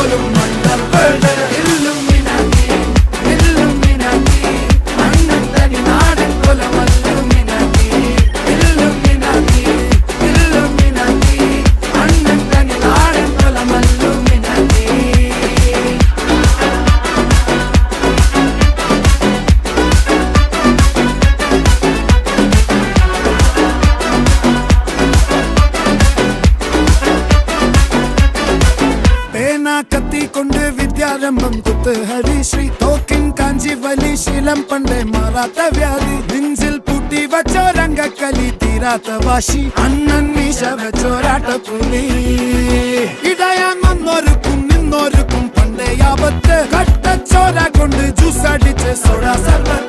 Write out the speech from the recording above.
പോലും മണ്ടപ്പേട് Illuminati Illuminati അണ്ണൻ തനി നാടൻ കൊലമല്ലുമിനാറ്റി ഇല്ലുമിനാറ്റി ഇല്ലുമിനാറ്റി അണ്ണൻ തനി നാടൻ കൊലമല്ലുമിനാറ്റി. കത്തി കൊണ്ട് വിദ്യാരംഭം കുത്ത് ഹരിശ്രീ തോക്കിൻ കാഞ്ചി വലി ശീലം പണ്ടേ മാറാത്ത വ്യാധി നെഞ്ചിൽ പൂട്ടി വച്ചോരംഗക്കലി തീരാത്ത വാശി അണ്ണൻ മീശ വെച്ചോരാട്ട പുലി ഇടയാൻ വന്നോർക്കും നിന്നോർക്കും പണ്ടേ ആപത്ത് കട്ടച്ചോര കൊണ്ട് ജ്യൂസ് അടിച്ച് സോഡ സർബത്ത്